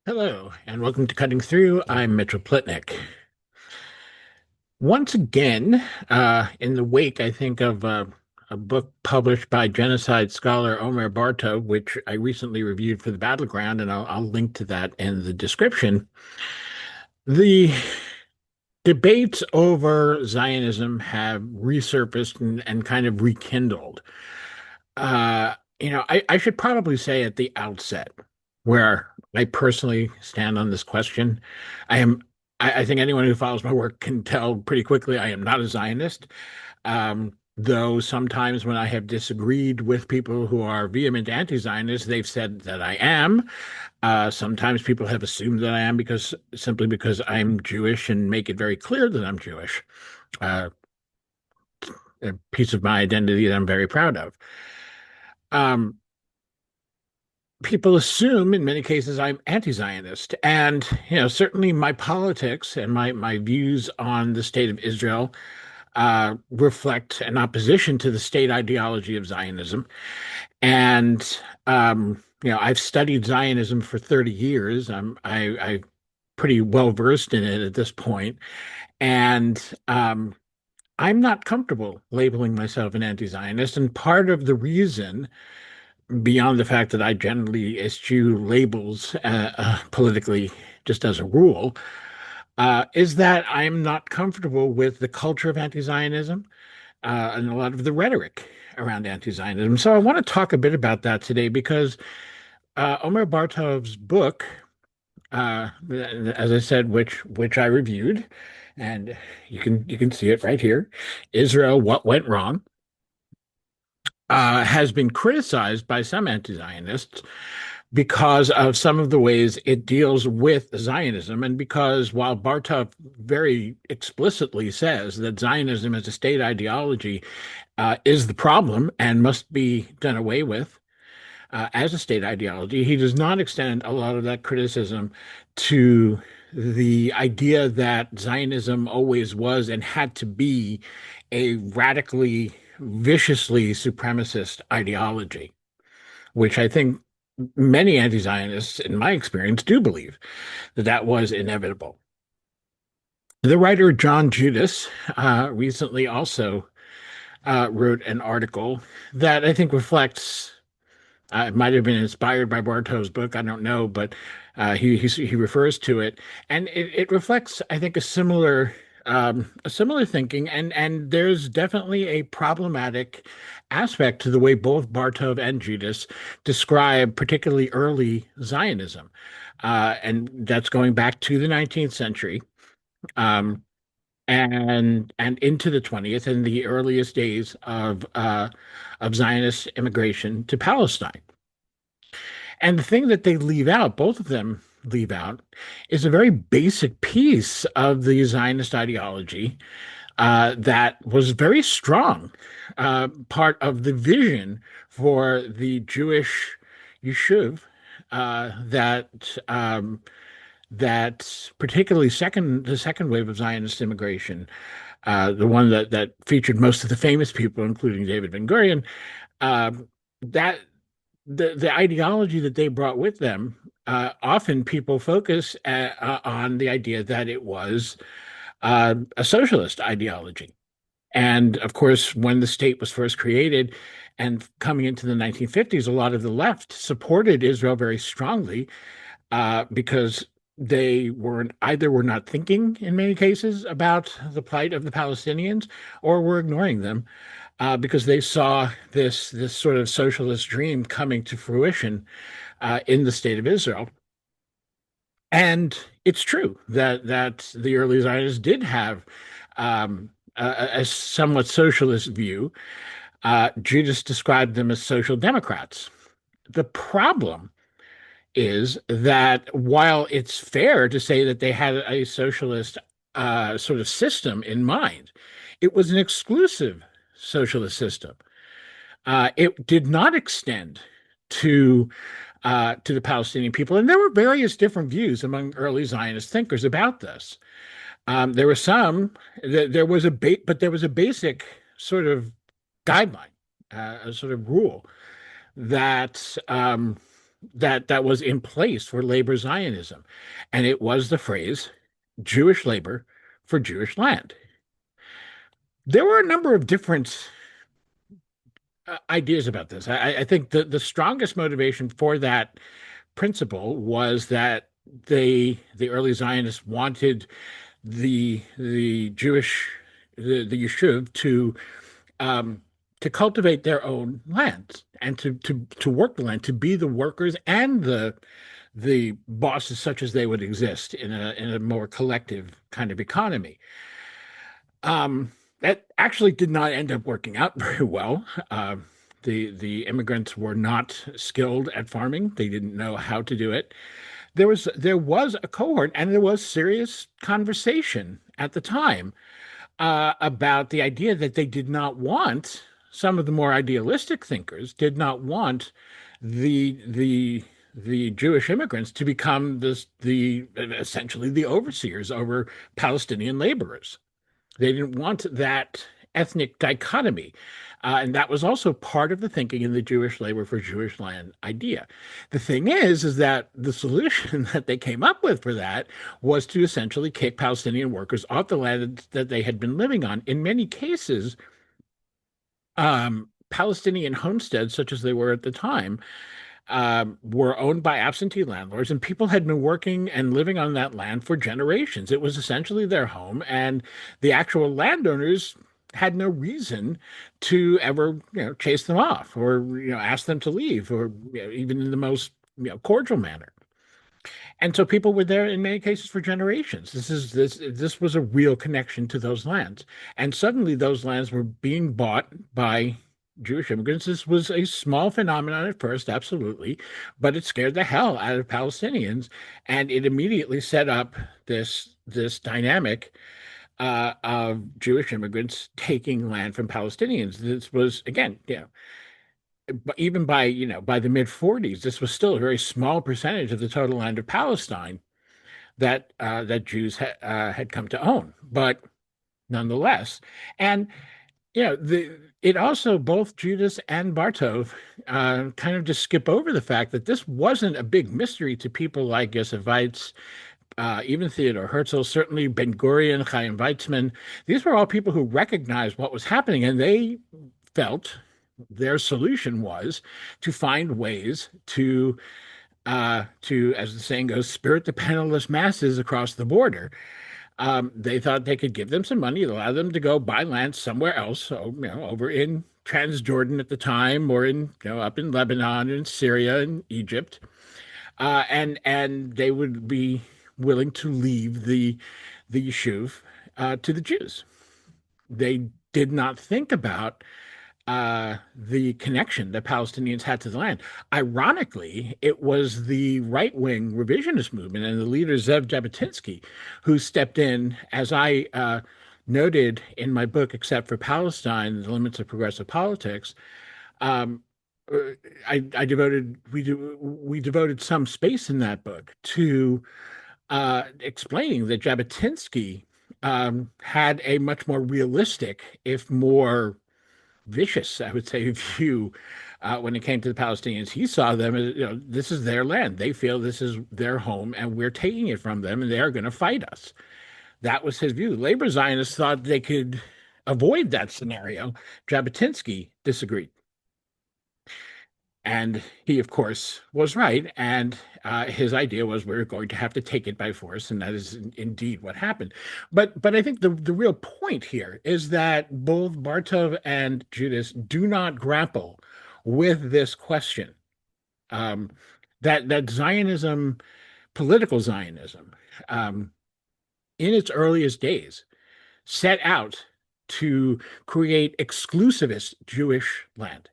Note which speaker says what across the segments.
Speaker 1: Hello, and welcome to Cutting Through. I'm Mitchell Plitnick. Once again, in the wake, I think, of a book published by genocide scholar Omer Barto, which I recently reviewed for the Battleground, and I'll link to that in the description. The debates over Zionism have resurfaced and kind of rekindled. I should probably say at the outset where I personally stand on this question. I am, I think anyone who follows my work can tell pretty quickly I am not a Zionist. Though sometimes when I have disagreed with people who are vehement anti-Zionists, they've said that I am. Sometimes people have assumed that I am simply because I'm Jewish and make it very clear that I'm Jewish. Uh, a piece of my identity that I'm very proud of. Um, People assume in many cases I'm anti-Zionist. And, certainly my politics and my views on the state of Israel reflect an opposition to the state ideology of Zionism. And, I've studied Zionism for 30 years. I'm pretty well versed in it at this point. And I'm not comfortable labeling myself an anti-Zionist. And part of the reason, beyond the fact that I generally eschew labels politically, just as a rule, is that I'm not comfortable with the culture of anti-Zionism and a lot of the rhetoric around anti-Zionism. So I want to talk a bit about that today because Omer Bartov's book, as I said, which I reviewed, and you can see it right here, Israel: What Went Wrong, has been criticized by some anti-Zionists because of some of the ways it deals with Zionism, and because while Bartov very explicitly says that Zionism as a state ideology is the problem and must be done away with as a state ideology, he does not extend a lot of that criticism to the idea that Zionism always was and had to be a radically, viciously supremacist ideology, which I think many anti-Zionists, in my experience, do believe that that was inevitable. The writer John Judas recently also wrote an article that I think reflects. It might have been inspired by Bartow's book. I don't know, but he refers to it, and it reflects, I think, a similar thinking, and there's definitely a problematic aspect to the way both Bartov and Judas describe particularly early Zionism, and that's going back to the 19th century. Um, and into the 20th and the earliest days of Zionist immigration to Palestine. And the thing that they leave out, both of them leave out, is a very basic piece of the Zionist ideology that was very strong, part of the vision for the Jewish yeshuv that particularly the second wave of Zionist immigration, the one that featured most of the famous people, including David Ben Gurion, that the ideology that they brought with them, often people focus on the idea that it was a socialist ideology. And of course, when the state was first created and coming into the 1950s, a lot of the left supported Israel very strongly because they were not thinking in many cases about the plight of the Palestinians, or were ignoring them because they saw this sort of socialist dream coming to fruition in the state of Israel. And it's true that the early Zionists did have a somewhat socialist view. Judas described them as social democrats. The problem is that while it's fair to say that they had a socialist sort of system in mind, it was an exclusive socialist system. It did not extend to to the Palestinian people, and there were various different views among early Zionist thinkers about this. There were some. There was but there was a basic sort of guideline, a sort of rule that. that was in place for labor Zionism, and it was the phrase Jewish labor for Jewish land. There were a number of different ideas about this. I think the strongest motivation for that principle was that the early Zionists wanted the Jewish the Yishuv um, to cultivate their own lands and to work the land, to be the workers and the bosses such as they would exist in a more collective kind of economy. That actually did not end up working out very well. The immigrants were not skilled at farming. They didn't know how to do it. There was a cohort, and there was serious conversation at the time about the idea that they did not want, some of the more idealistic thinkers did not want the Jewish immigrants to become the essentially the overseers over Palestinian laborers. They didn't want that ethnic dichotomy. And that was also part of the thinking in the Jewish labor for Jewish land idea. The thing is that the solution that they came up with for that was to essentially kick Palestinian workers off the land that they had been living on. In many cases, Palestinian homesteads, such as they were at the time, were owned by absentee landlords, and people had been working and living on that land for generations. It was essentially their home, and the actual landowners had no reason to ever, chase them off or, ask them to leave, or even in the most, cordial manner. And so people were there in many cases for generations. This was a real connection to those lands. And suddenly those lands were being bought by Jewish immigrants. This was a small phenomenon at first, absolutely, but it scared the hell out of Palestinians, and it immediately set up this dynamic of Jewish immigrants taking land from Palestinians. This was again, but even by by the mid 40s, this was still a very small percentage of the total land of Palestine that Jews had come to own, but nonetheless, and it also both Judas and Bartov kind of just skip over the fact that this wasn't a big mystery to people like Yosef Weitz, even Theodor Herzl, certainly Ben Gurion, Chaim Weizmann. These were all people who recognized what was happening, and they felt their solution was to find ways to, as the saying goes, spirit the penniless masses across the border. They thought they could give them some money, allow them to go buy land somewhere else, so over in Transjordan at the time, or in up in Lebanon and Syria and Egypt, and they would be willing to leave the Yishuv to the Jews. They did not think about the connection that Palestinians had to the land. Ironically, it was the right-wing revisionist movement and the leader Zev Jabotinsky who stepped in, as I noted in my book, Except for Palestine: The Limits of Progressive Politics. Um, we devoted some space in that book to explaining that Jabotinsky had a much more realistic, if more vicious, I would say, view when it came to the Palestinians. He saw them as, this is their land. They feel this is their home, and we're taking it from them, and they are going to fight us. That was his view. Labor Zionists thought they could avoid that scenario. Jabotinsky disagreed. And he, of course, was right. And his idea was we're going to have to take it by force, and that is indeed what happened. But I think the real point here is that both Bartov and Judas do not grapple with this question. Um, that Zionism, political Zionism, in its earliest days, set out to create exclusivist Jewish land.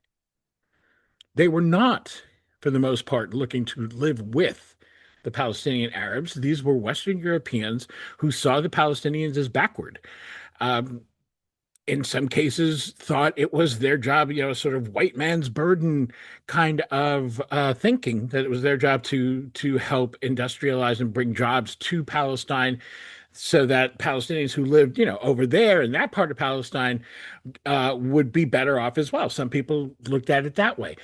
Speaker 1: They were not, for the most part, looking to live with the Palestinian Arabs. These were Western Europeans who saw the Palestinians as backward. Um, in some cases, thought it was their job, sort of white man's burden kind of thinking, that it was their job to help industrialize and bring jobs to Palestine, so that Palestinians who lived, over there in that part of Palestine would be better off as well. Some people looked at it that way.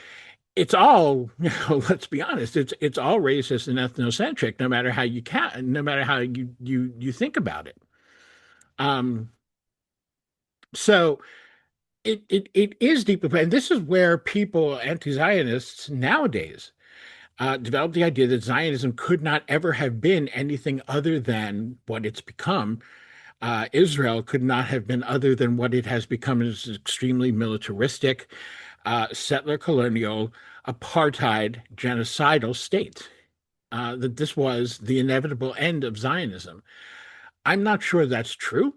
Speaker 1: it's all, let's be honest, it's all racist and ethnocentric, no matter how you can, no matter how you think about it. Um, so it is deeply, and this is where people, anti-Zionists nowadays, developed the idea that Zionism could not ever have been anything other than what it's become. Israel could not have been other than what it has become, as extremely militaristic, settler colonial, apartheid, genocidal state. That this was the inevitable end of Zionism. I'm not sure that's true.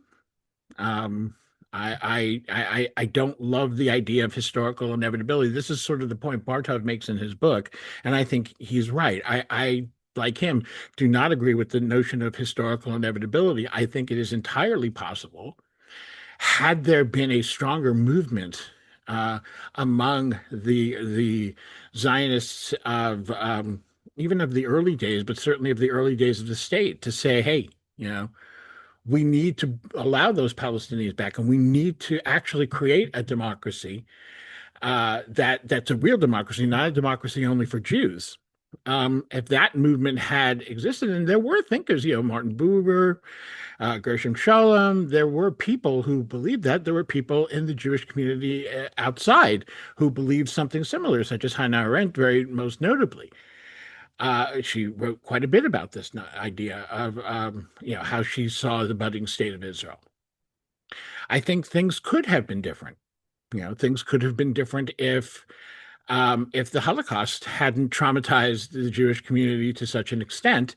Speaker 1: Um, I don't love the idea of historical inevitability. This is sort of the point Bartov makes in his book, and I think he's right. I like him, do not agree with the notion of historical inevitability. I think it is entirely possible, had there been a stronger movement uh, among the Zionists of even of the early days, but certainly of the early days of the state, to say, hey, you know, we need to allow those Palestinians back, and we need to actually create a democracy that's a real democracy, not a democracy only for Jews. If that movement had existed, and there were thinkers, Martin Buber, Gershom Scholem, there were people who believed that. There were people in the Jewish community outside who believed something similar, such as Hannah Arendt, very most notably. She wrote quite a bit about this idea of, how she saw the budding state of Israel. I think things could have been different. Things could have been different if the Holocaust hadn't traumatized the Jewish community to such an extent.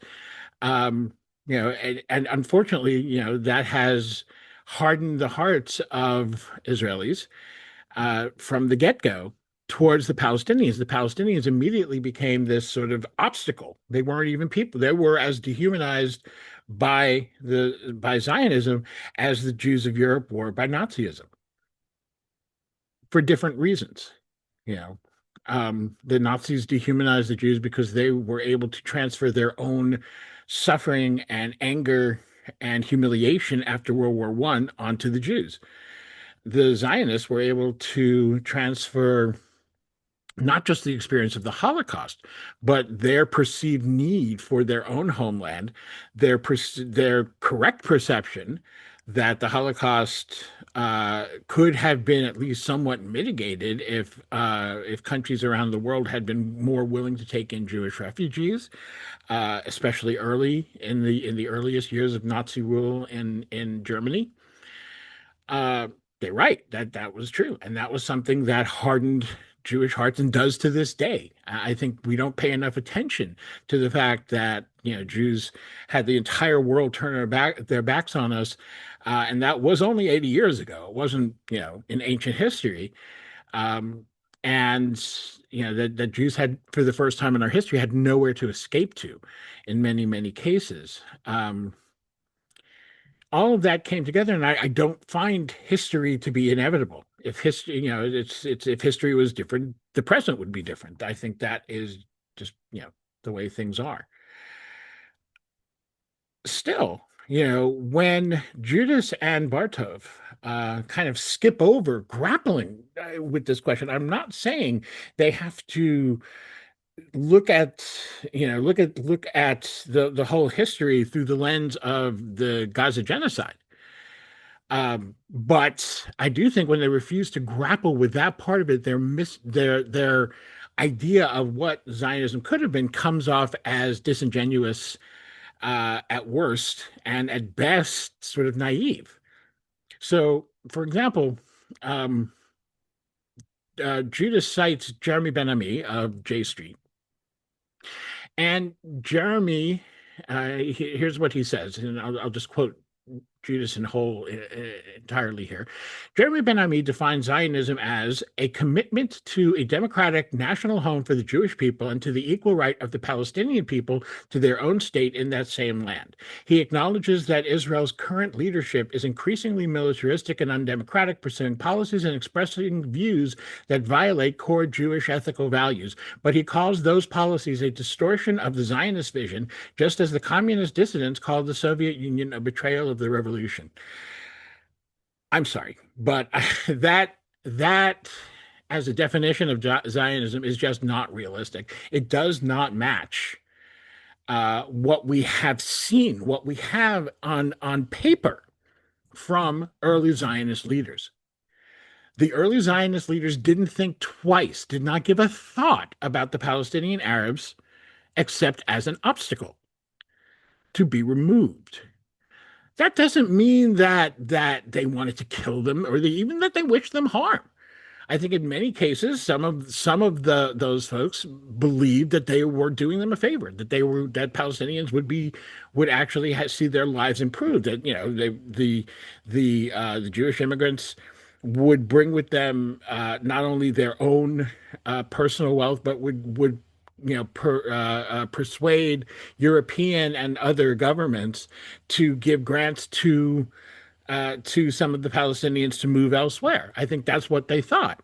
Speaker 1: Um, and unfortunately, that has hardened the hearts of Israelis from the get-go towards the Palestinians. The Palestinians immediately became this sort of obstacle. They weren't even people. They were as dehumanized by Zionism as the Jews of Europe were by Nazism, for different reasons. You know, the Nazis dehumanized the Jews because they were able to transfer their own suffering and anger and humiliation after World War I onto the Jews. The Zionists were able to transfer not just the experience of the Holocaust, but their perceived need for their own homeland, their correct perception that the Holocaust could have been at least somewhat mitigated if countries around the world had been more willing to take in Jewish refugees, especially early in the earliest years of Nazi rule in Germany. Uh, they're right, that was true, and that was something that hardened Jewish hearts and does to this day. I think we don't pay enough attention to the fact that Jews had the entire world turn their backs on us, and that was only 80 years ago. It wasn't in ancient history, um, and that Jews had, for the first time in our history, had nowhere to escape to, in many cases. All of that came together, and I don't find history to be inevitable. If history, it's if history was different, the present would be different. I think that is just the way things are. Still, when Judas and Bartov kind of skip over grappling with this question, I'm not saying they have to look at the whole history through the lens of the Gaza genocide. But I do think when they refuse to grapple with that part of it, their idea of what Zionism could have been comes off as disingenuous at worst, and at best sort of naive. So, for example, um, Judas cites Jeremy Ben-Ami of J Street, and Jeremy, here's what he says, and I'll just quote Judas in whole entirely here. Jeremy Ben-Ami defines Zionism as a commitment to a democratic national home for the Jewish people and to the equal right of the Palestinian people to their own state in that same land. He acknowledges that Israel's current leadership is increasingly militaristic and undemocratic, pursuing policies and expressing views that violate core Jewish ethical values, but he calls those policies a distortion of the Zionist vision, just as the communist dissidents called the Soviet Union a betrayal of the revolution. I'm sorry, but that as a definition of Zionism is just not realistic. It does not match what we have seen, what we have on paper from early Zionist leaders. The early Zionist leaders didn't think twice, did not give a thought about the Palestinian Arabs except as an obstacle to be removed. That doesn't mean that they wanted to kill them or even that they wished them harm. I think in many cases, some of the those folks believed that they were doing them a favor, that Palestinians would actually see their lives improved. That the Jewish immigrants would bring with them not only their own personal wealth, but would persuade European and other governments to give grants to some of the Palestinians to move elsewhere. I think that's what they thought.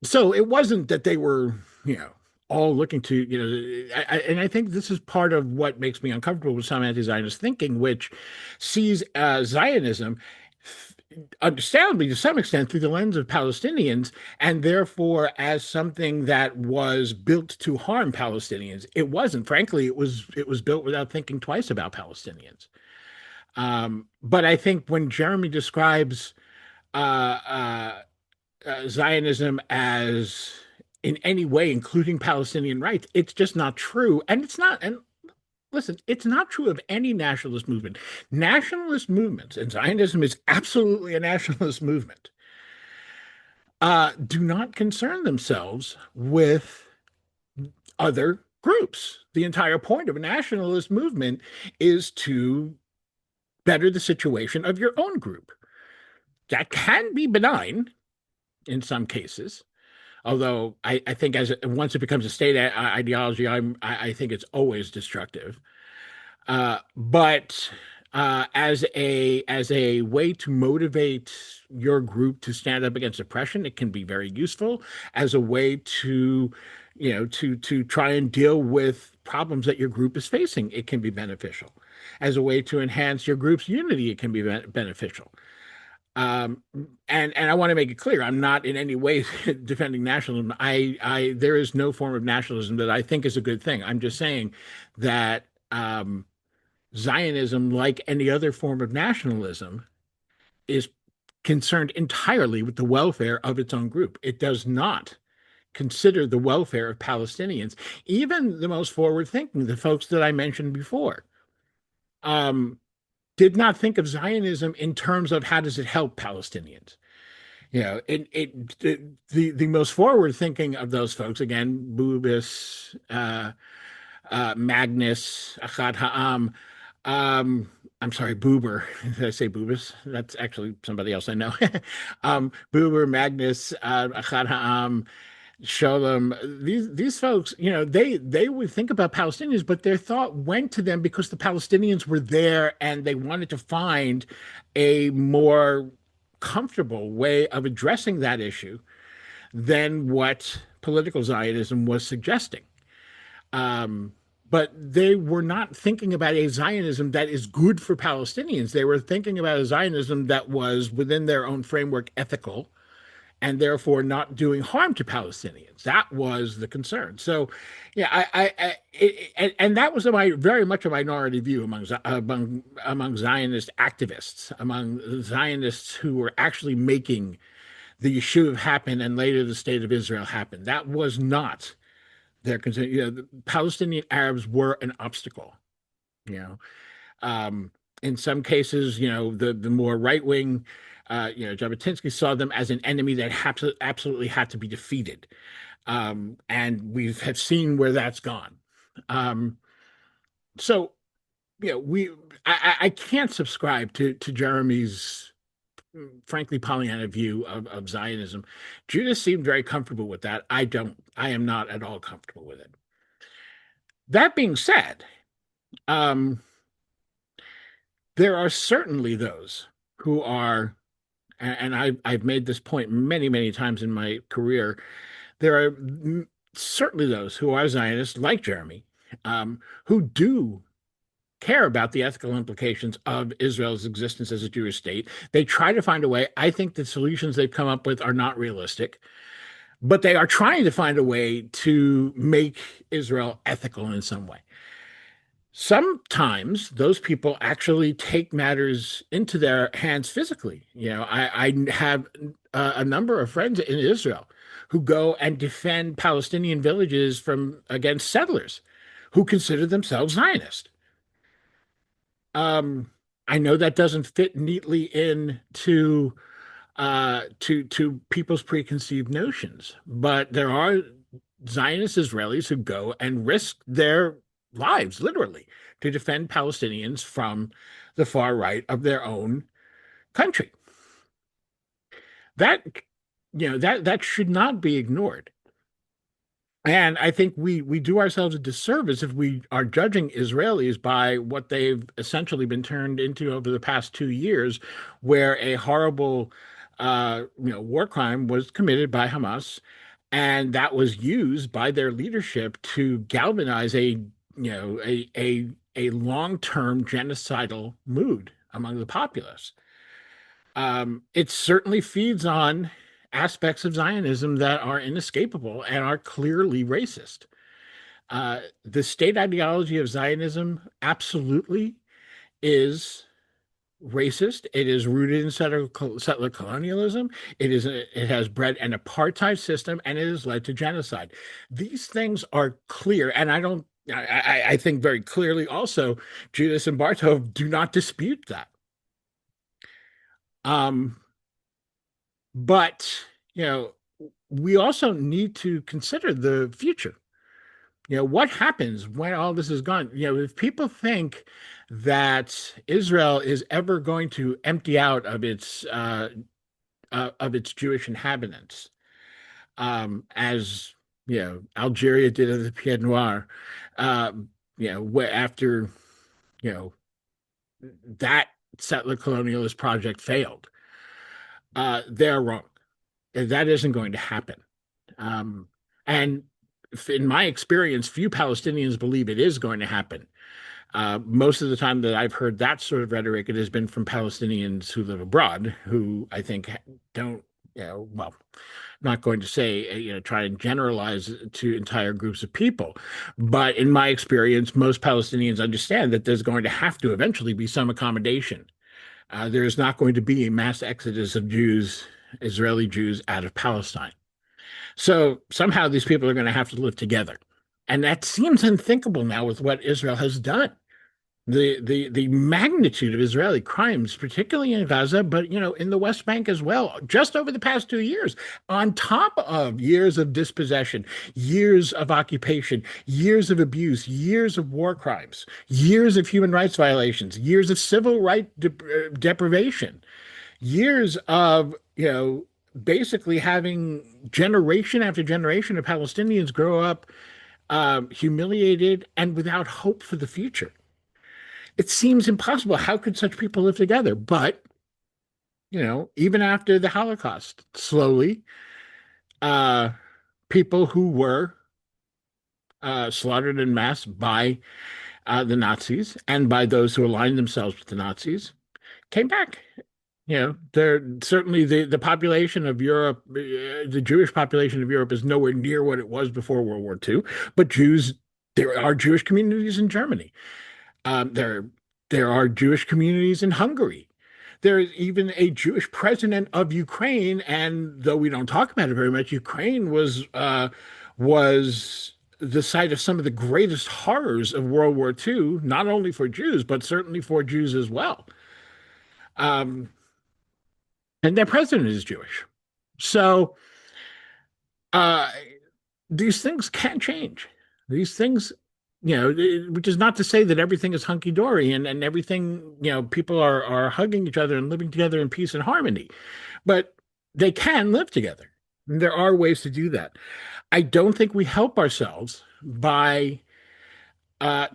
Speaker 1: So it wasn't that they were, all looking to, and I think this is part of what makes me uncomfortable with some anti-Zionist thinking, which sees Zionism, understandably to some extent, through the lens of Palestinians, and therefore as something that was built to harm Palestinians. It wasn't. Frankly, it was built without thinking twice about Palestinians. But I think when Jeremy describes Zionism as in any way including Palestinian rights, it's just not true. And it's not, and listen, it's not true of any nationalist movement. Nationalist movements, and Zionism is absolutely a nationalist movement, do not concern themselves with other groups. The entire point of a nationalist movement is to better the situation of your own group. That can be benign in some cases, although I think once it becomes a state ideology, I think it's always destructive. But as a way to motivate your group to stand up against oppression, it can be very useful. As a way to to try and deal with problems that your group is facing, it can be beneficial. As a way to enhance your group's unity, it can be beneficial. Um, and I want to make it clear, I'm not in any way defending nationalism. There is no form of nationalism that I think is a good thing. I'm just saying that Zionism, like any other form of nationalism, is concerned entirely with the welfare of its own group. It does not consider the welfare of Palestinians, even the most forward-thinking, the folks that I mentioned before. Um, did not think of Zionism in terms of how does it help Palestinians. The most forward thinking of those folks, again, Bubis, Magnus, Achad Ha'am, I'm sorry, Buber. Did I say Bubis? That's actually somebody else I know. Buber, Magnus, Achad Ha'am, Sholem. These folks, they would think about Palestinians, but their thought went to them because the Palestinians were there and they wanted to find a more comfortable way of addressing that issue than what political Zionism was suggesting. Um, but they were not thinking about a Zionism that is good for Palestinians. They were thinking about a Zionism that was within their own framework ethical and therefore not doing harm to Palestinians. That was the concern. So, yeah, and that was very much a minority view among Zionist activists, among Zionists who were actually making the Yishuv happen and later the state of Israel happen. That was not their concern. The Palestinian Arabs were an obstacle. You know, in some cases, the more right wing, Jabotinsky saw them as an enemy that absolutely had to be defeated, and we have seen where that's gone. Um, so, we I can't subscribe to Jeremy's frankly Pollyanna view of Zionism. Judah seemed very comfortable with that. I don't. I am not at all comfortable with it. That being said, um, there are certainly those who are, and I've made this point many, many times in my career. There are certainly those who are Zionists, like Jeremy, who do care about the ethical implications of Israel's existence as a Jewish state. They try to find a way. I think the solutions they've come up with are not realistic, but they are trying to find a way to make Israel ethical in some way. Sometimes those people actually take matters into their hands physically. I have a number of friends in Israel who go and defend Palestinian villages from against settlers who consider themselves Zionist. Um, I know that doesn't fit neatly into to people's preconceived notions, but there are Zionist Israelis who go and risk their lives, literally, to defend Palestinians from the far right of their own country. That that should not be ignored. And I think we do ourselves a disservice if we are judging Israelis by what they've essentially been turned into over the past 2 years, where a horrible war crime was committed by Hamas, and that was used by their leadership to galvanize a long-term genocidal mood among the populace. It certainly feeds on aspects of Zionism that are inescapable and are clearly racist. The state ideology of Zionism absolutely is racist. It is rooted in settler colonialism. It has bred an apartheid system, and it has led to genocide. These things are clear, and I think very clearly also Judas and Bartov do not dispute that. Um, but we also need to consider the future. What happens when all this is gone? If people think that Israel is ever going to empty out of its Jewish inhabitants, as Algeria did in the Pied Noir, where after you know that settler colonialist project failed, they're wrong. That isn't going to happen. And in my experience, few Palestinians believe it is going to happen. Most of the time that I've heard that sort of rhetoric, it has been from Palestinians who live abroad, who I think don't, well, not going to say, try and generalize to entire groups of people. But in my experience, most Palestinians understand that there's going to have to eventually be some accommodation. There is not going to be a mass exodus of Jews, Israeli Jews, out of Palestine. So somehow these people are going to have to live together. And that seems unthinkable now with what Israel has done. The magnitude of Israeli crimes, particularly in Gaza, but in the West Bank as well, just over the past 2 years, on top of years of dispossession, years of occupation, years of abuse, years of war crimes, years of human rights violations, years of civil right deprivation, years of basically having generation after generation of Palestinians grow up humiliated and without hope for the future. It seems impossible. How could such people live together? But, even after the Holocaust, slowly, uh, people who were slaughtered en masse by the Nazis and by those who aligned themselves with the Nazis came back. They're certainly the population of Europe, the Jewish population of Europe is nowhere near what it was before World War II. But there are Jewish communities in Germany. There are Jewish communities in Hungary. There is even a Jewish president of Ukraine, and though we don't talk about it very much, Ukraine was the site of some of the greatest horrors of World War II, not only for Jews, but certainly for Jews as well. And their president is Jewish. So uh, these things can change. These things, which is not to say that everything is hunky dory and everything, people are hugging each other and living together in peace and harmony, but they can live together. And there are ways to do that. I don't think we help ourselves by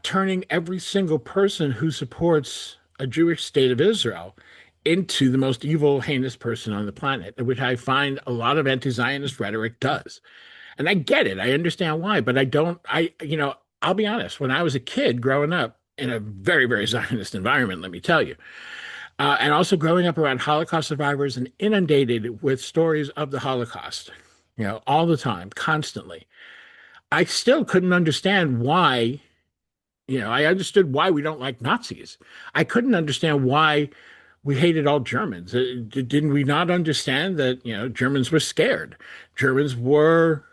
Speaker 1: turning every single person who supports a Jewish state of Israel into the most evil, heinous person on the planet, which I find a lot of anti-Zionist rhetoric does. And I get it. I understand why, but I don't, I'll be honest. When I was a kid growing up, in a very, very Zionist environment, let me tell you. And also growing up around Holocaust survivors and inundated with stories of the Holocaust, all the time, constantly. I still couldn't understand why, I understood why we don't like Nazis. I couldn't understand why we hated all Germans. Didn't we not understand that, Germans were scared? Germans were,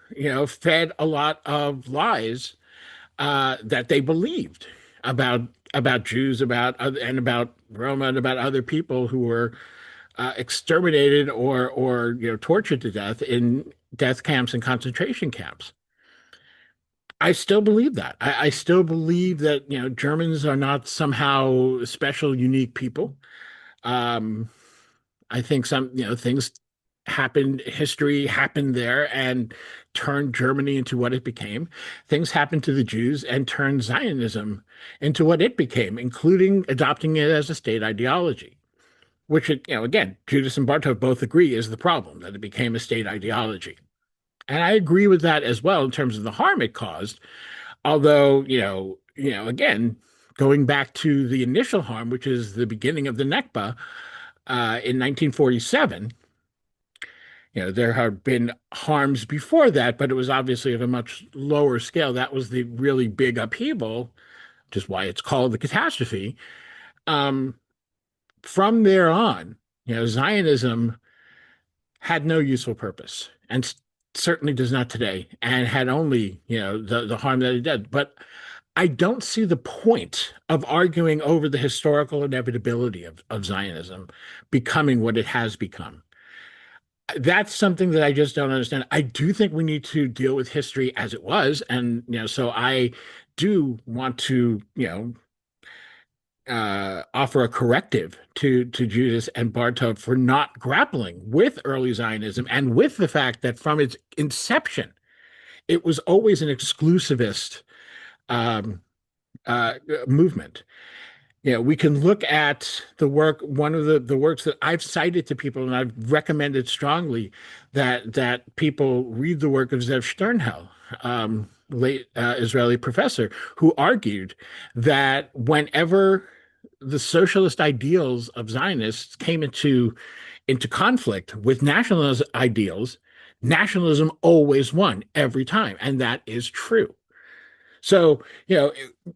Speaker 1: fed a lot of lies that they believed about Jews, and about Roma, and about other people who were exterminated or tortured to death in death camps and concentration camps. I still believe that. I still believe that Germans are not somehow special, unique people. Um, I think some things happened, history happened there and turned Germany into what it became. Things happened to the Jews and turned Zionism into what it became, including adopting it as a state ideology, which again, Judas and Bartov both agree is the problem, that it became a state ideology. And I agree with that as well in terms of the harm it caused. Although, again, going back to the initial harm, which is the beginning of the Nakba in 1947, there have been harms before that, but it was obviously of a much lower scale. That was the really big upheaval, which is why it's called the catastrophe. Um, from there on, Zionism had no useful purpose, and certainly does not today, and had only, the harm that it did. But I don't see the point of arguing over the historical inevitability of Zionism becoming what it has become. That's something that I just don't understand. I do think we need to deal with history as it was, and so I do want to, offer a corrective to Judas and Bartov for not grappling with early Zionism and with the fact that from its inception, it was always an exclusivist um, uh, movement. We can look at the work, one of the works that I've cited to people, and I've recommended strongly that people read the work of Zev Sternhell, late Israeli professor, who argued that whenever the socialist ideals of Zionists came into conflict with nationalist ideals, nationalism always won every time, and that is true. So,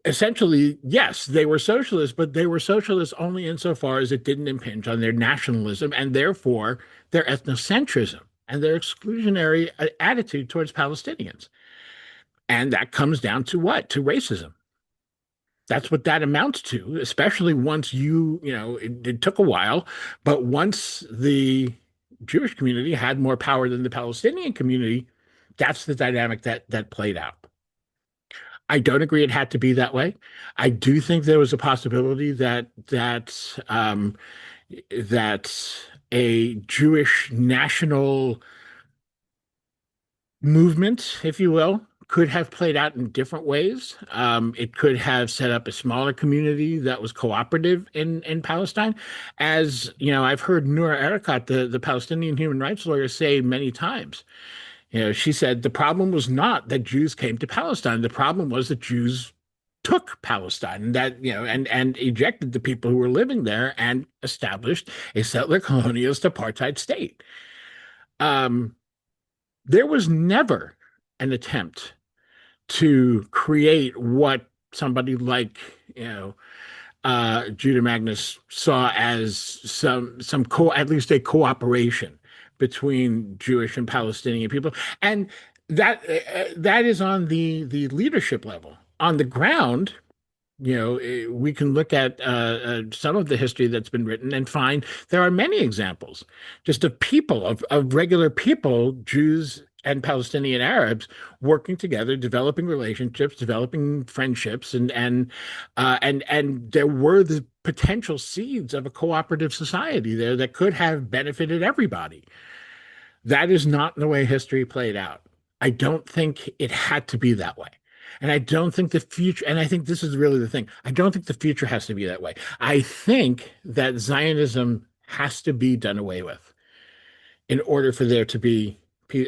Speaker 1: essentially, yes, they were socialists, but they were socialists only insofar as it didn't impinge on their nationalism and therefore their ethnocentrism and their exclusionary attitude towards Palestinians. And that comes down to what? To racism. That's what that amounts to, especially once it took a while, but once the Jewish community had more power than the Palestinian community, that's the dynamic that played out. I don't agree it had to be that way. I do think there was a possibility that a Jewish national movement, if you will, could have played out in different ways. It could have set up a smaller community that was cooperative in Palestine. As I've heard Noura Erakat, the Palestinian human rights lawyer, say many times. She said the problem was not that Jews came to Palestine. The problem was that Jews took Palestine, and that and ejected the people who were living there and established a settler colonialist apartheid state. Um, there was never an attempt to create what somebody like Judah Magnus saw as at least a cooperation between Jewish and Palestinian people, and that is on the leadership level. On the ground, we can look at some of the history that's been written and find there are many examples just of people, of regular people, Jews and Palestinian Arabs working together, developing relationships, developing friendships, and there were the potential seeds of a cooperative society there that could have benefited everybody. That is not the way history played out. I don't think it had to be that way. And I don't think the future, and I think this is really the thing, I don't think the future has to be that way. I think that Zionism has to be done away with in order for there to be,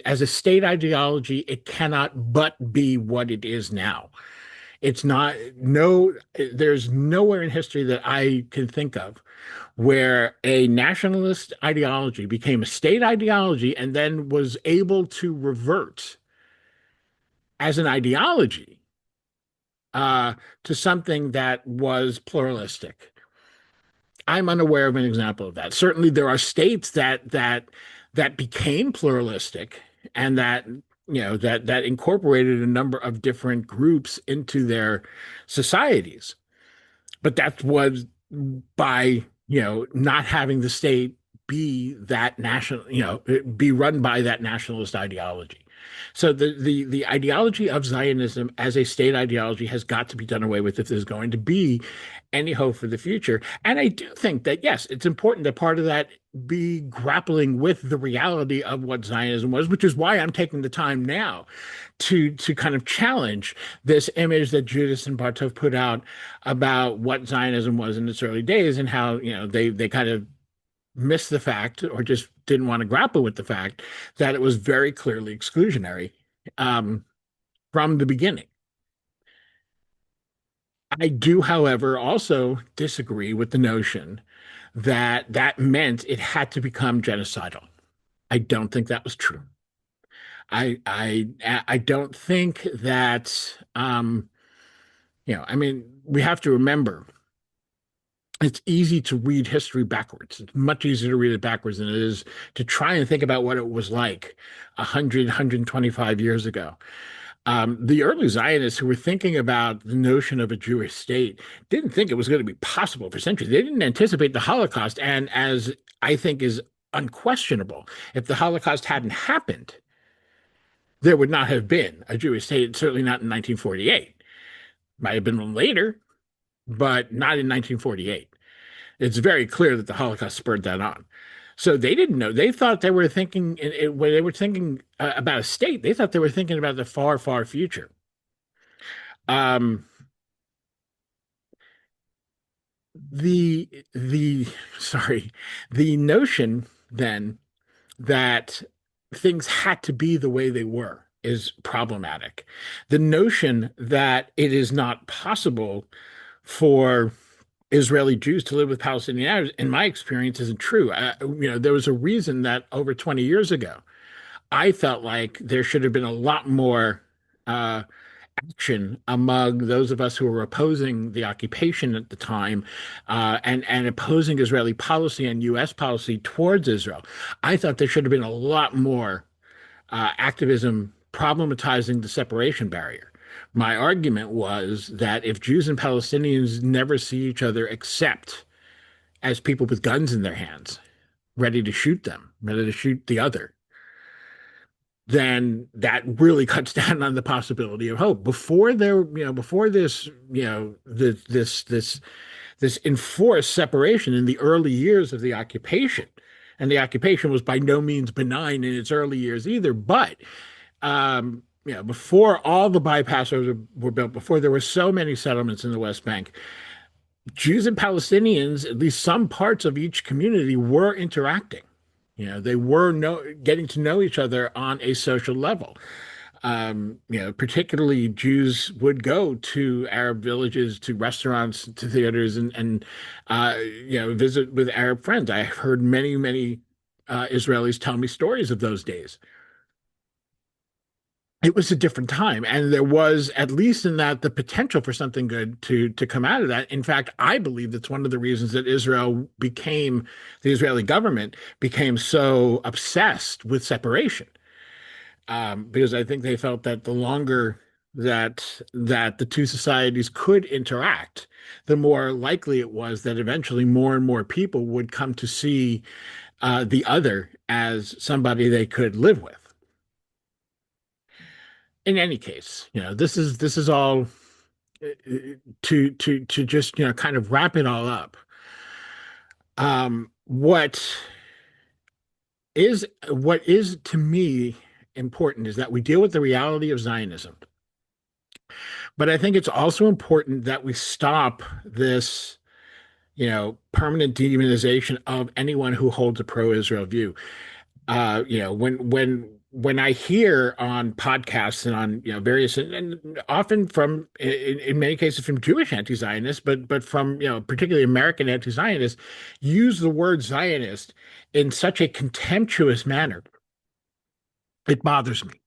Speaker 1: as a state ideology, it cannot but be what it is now. It's not, no, there's nowhere in history that I can think of where a nationalist ideology became a state ideology and then was able to revert as an ideology uh, to something that was pluralistic. I'm unaware of an example of that. Certainly, there are states that became pluralistic and that incorporated a number of different groups into their societies. But that was by not having the state be that national, be run by that nationalist ideology. So the ideology of Zionism as a state ideology has got to be done away with if there's going to be any hope for the future. And I do think that yes, it's important that part of that be grappling with the reality of what Zionism was, which is why I'm taking the time now to kind of challenge this image that Judas and Bartov put out about what Zionism was in its early days and how they kind of missed the fact or just didn't want to grapple with the fact that it was very clearly exclusionary um, from the beginning. I do, however, also disagree with the notion that that meant it had to become genocidal. I don't think that was true. I don't think that I mean, we have to remember it's easy to read history backwards. It's much easier to read it backwards than it is to try and think about what it was like 100, 125 years ago. The early Zionists who were thinking about the notion of a Jewish state didn't think it was going to be possible for centuries. They didn't anticipate the Holocaust. And as I think is unquestionable, if the Holocaust hadn't happened, there would not have been a Jewish state, certainly not in 1948. Might have been later, but not in 1948. It's very clear that the Holocaust spurred that on. So they didn't know. They thought they were thinking, when they were thinking about a state, they thought they were thinking about the far, far future. Um, the sorry, the notion then that things had to be the way they were is problematic. The notion that it is not possible for Israeli Jews to live with Palestinian Arabs, in my experience, isn't true. There was a reason that over 20 years ago, I felt like there should have been a lot more uh, action among those of us who were opposing the occupation at the time and opposing Israeli policy and U.S. policy towards Israel. I thought there should have been a lot more activism problematizing the separation barrier. My argument was that if Jews and Palestinians never see each other except as people with guns in their hands, ready to shoot them, ready to shoot the other, then that really cuts down on the possibility of hope. Before this, this enforced separation in the early years of the occupation, and the occupation was by no means benign in its early years either, but before all the bypass roads were built, before there were so many settlements in the West Bank, Jews and Palestinians, at least some parts of each community, were interacting. They were getting to know each other on a social level. Particularly Jews would go to Arab villages, to restaurants, to theaters, and visit with Arab friends. I heard many, many Israelis tell me stories of those days. It was a different time, and there was, at least in that, the potential for something good to come out of that. In fact, I believe that's one of the reasons that the Israeli government became so obsessed with separation, because I think they felt that the longer that the two societies could interact, the more likely it was that eventually more and more people would come to see the other as somebody they could live with. In any case, this is all to just kind of wrap it all up. What is to me important is that we deal with the reality of Zionism, but I think it's also important that we stop this permanent demonization of anyone who holds a pro-Israel view. When when I hear on podcasts and on various and often from in many cases from Jewish anti-Zionists, but from particularly American anti-Zionists, use the word Zionist in such a contemptuous manner, it bothers me.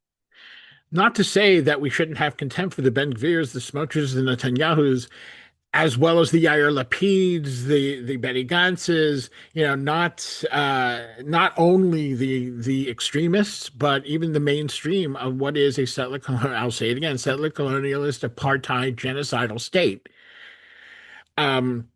Speaker 1: Not to say that we shouldn't have contempt for the Ben Gvirs, the Smotridges, the Netanyahus, as well as the Yair Lapids, the Benny Gantzes, not only the extremists, but even the mainstream of what is a I'll say it again, settler colonialist, apartheid, genocidal state. Um,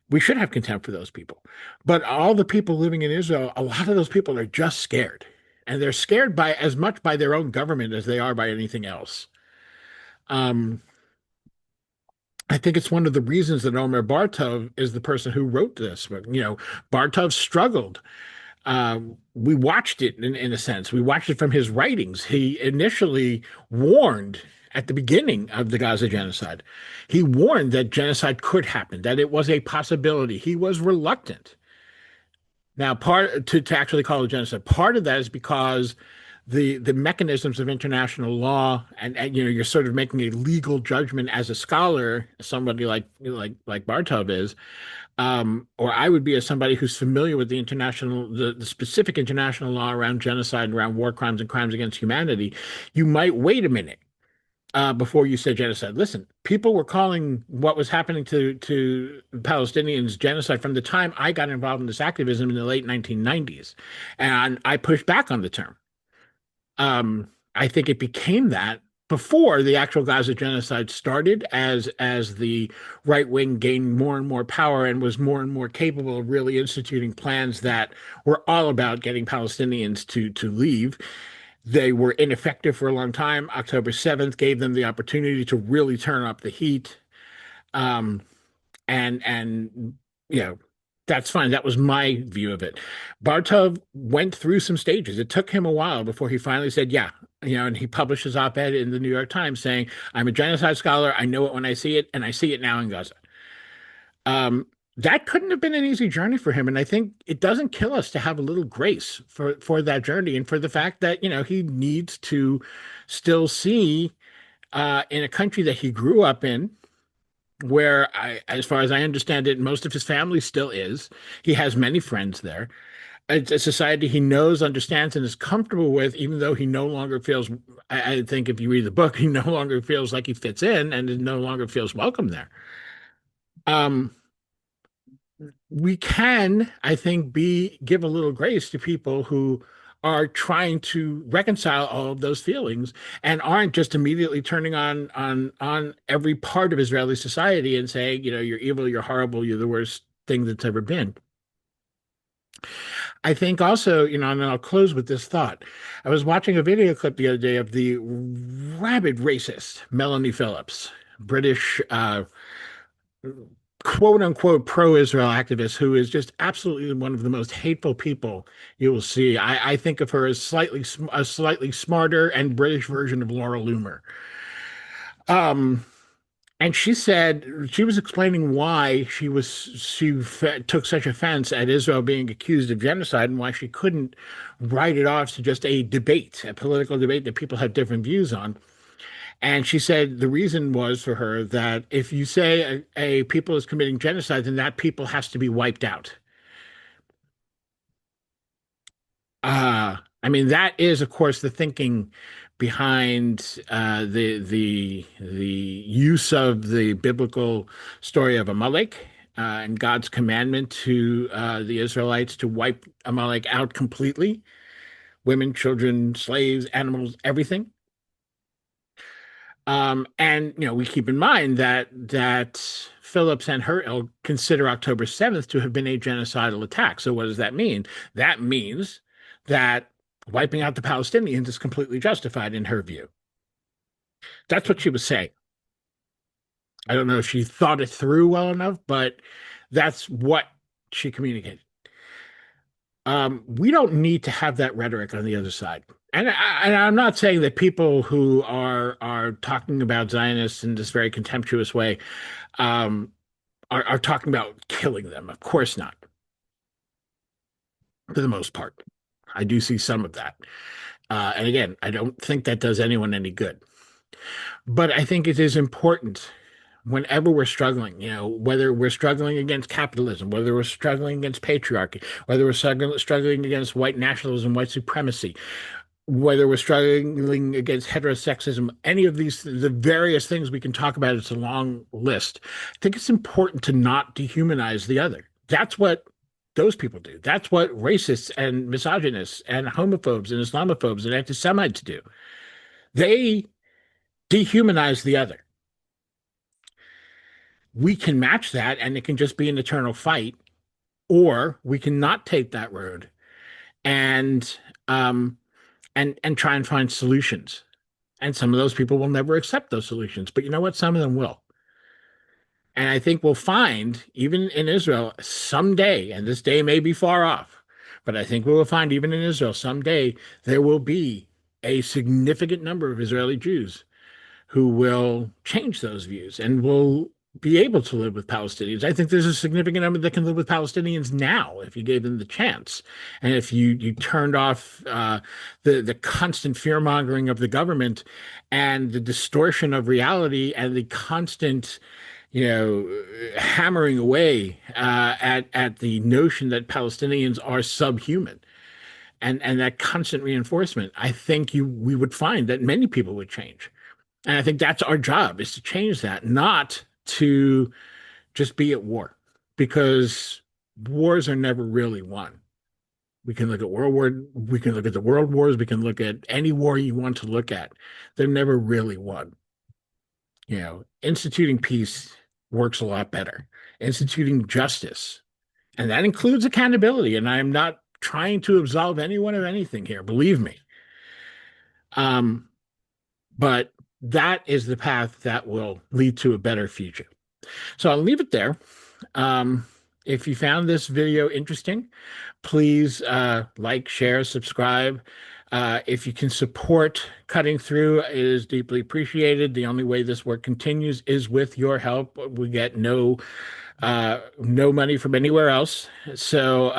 Speaker 1: we should have contempt for those people. But all the people living in Israel, a lot of those people are just scared. And they're scared by as much by their own government as they are by anything else. Um, I think it's one of the reasons that Omer Bartov is the person who wrote this. But, Bartov struggled. We watched it in a sense. We watched it from his writings. He initially warned at the beginning of the Gaza genocide. He warned that genocide could happen, that it was a possibility. He was reluctant. Now, part to actually call it genocide. Part of that is because the mechanisms of international law, and you're sort of making a legal judgment as a scholar, somebody like Bartov is, or I would be as somebody who's familiar with the specific international law around genocide, around war crimes and crimes against humanity. You might wait a minute before you say genocide. Listen, people were calling what was happening to Palestinians genocide from the time I got involved in this activism in the late 1990s, and I pushed back on the term. I think it became that before the actual Gaza genocide started, as the right wing gained more and more power and was more and more capable of really instituting plans that were all about getting Palestinians to leave. They were ineffective for a long time. October 7th gave them the opportunity to really turn up the heat. Um, and you know that's fine. That was my view of it. Bartov went through some stages. It took him a while before he finally said, yeah, and he published his op-ed in the New York Times saying, I'm a genocide scholar. I know it when I see it, and I see it now in Gaza. um, that couldn't have been an easy journey for him, and I think it doesn't kill us to have a little grace for that journey, and for the fact that he needs to still see, in a country that he grew up in, where as far as I understand it, most of his family still is. He has many friends there. It's a society he knows, understands, and is comfortable with, even though he no longer feels, I think if you read the book, he no longer feels like he fits in and no longer feels welcome there. Um, we can, I think, give a little grace to people who are trying to reconcile all of those feelings and aren't just immediately turning on every part of Israeli society and saying, you're evil, you're horrible, you're the worst thing that's ever been. I think also, and then I'll close with this thought. I was watching a video clip the other day of the rabid racist Melanie Phillips, British quote unquote pro-Israel activist, who is just absolutely one of the most hateful people you will see. I think of her as a slightly smarter and British version of Laura Loomer. Um, and she said she was explaining why took such offense at Israel being accused of genocide and why she couldn't write it off to just a debate, a political debate that people have different views on. And she said the reason was for her that if you say a people is committing genocide, then that people has to be wiped out. I mean, that is, of course, the thinking behind the use of the biblical story of Amalek, and God's commandment to the Israelites to wipe Amalek out completely, women, children, slaves, animals, everything. And we keep in mind that Phillips and her ilk consider October 7th to have been a genocidal attack. So what does that mean? That means that wiping out the Palestinians is completely justified in her view. That's what she was saying. I don't know if she thought it through well enough, but that's what she communicated. We don't need to have that rhetoric on the other side. And I'm not saying that people who are talking about Zionists in this very contemptuous way um, are talking about killing them. Of course not, for the most part. I do see some of that. And again, I don't think that does anyone any good. But I think it is important whenever we're struggling, whether we're struggling against capitalism, whether we're struggling against patriarchy, whether we're struggling against white nationalism, white supremacy, whether we're struggling against heterosexism, any of these, the various things we can talk about, it's a long list. I think it's important to not dehumanize the other. That's what those people do. That's what racists and misogynists and homophobes and Islamophobes and anti-Semites do. They dehumanize the other. We can match that and it can just be an eternal fight, or we can not take that road and um and try and find solutions. And some of those people will never accept those solutions, but you know what? Some of them will. And I think we'll find, even in Israel, someday, and this day may be far off, but I think we will find, even in Israel, someday, there will be a significant number of Israeli Jews who will change those views and will be able to live with Palestinians. I think there's a significant number that can live with Palestinians now if you gave them the chance, and if you turned off the constant fear mongering of the government and the distortion of reality and the constant hammering away at the notion that Palestinians are subhuman. And that constant reinforcement, I think we would find that many people would change. And I think that's our job, is to change that, not to just be at war, because wars are never really won. We can look at we can look at the world wars, we can look at any war you want to look at. They're never really won. Instituting peace works a lot better. Instituting justice, and that includes accountability. And I am not trying to absolve anyone of anything here, believe me. Um, but that is the path that will lead to a better future. So I'll leave it there. Um, if you found this video interesting, please like, share, subscribe. If you can support Cutting Through, it is deeply appreciated. The only way this work continues is with your help. We get no money from anywhere else. So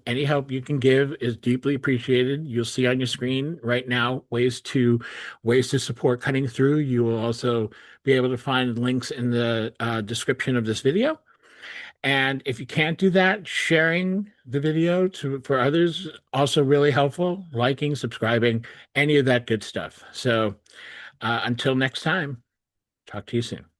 Speaker 1: any help you can give is deeply appreciated. You'll see on your screen right now ways to support Cutting Through. You will also be able to find links in the description of this video. And if you can't do that, sharing the video for others also really helpful. Liking, subscribing, any of that good stuff. So until next time, talk to you soon.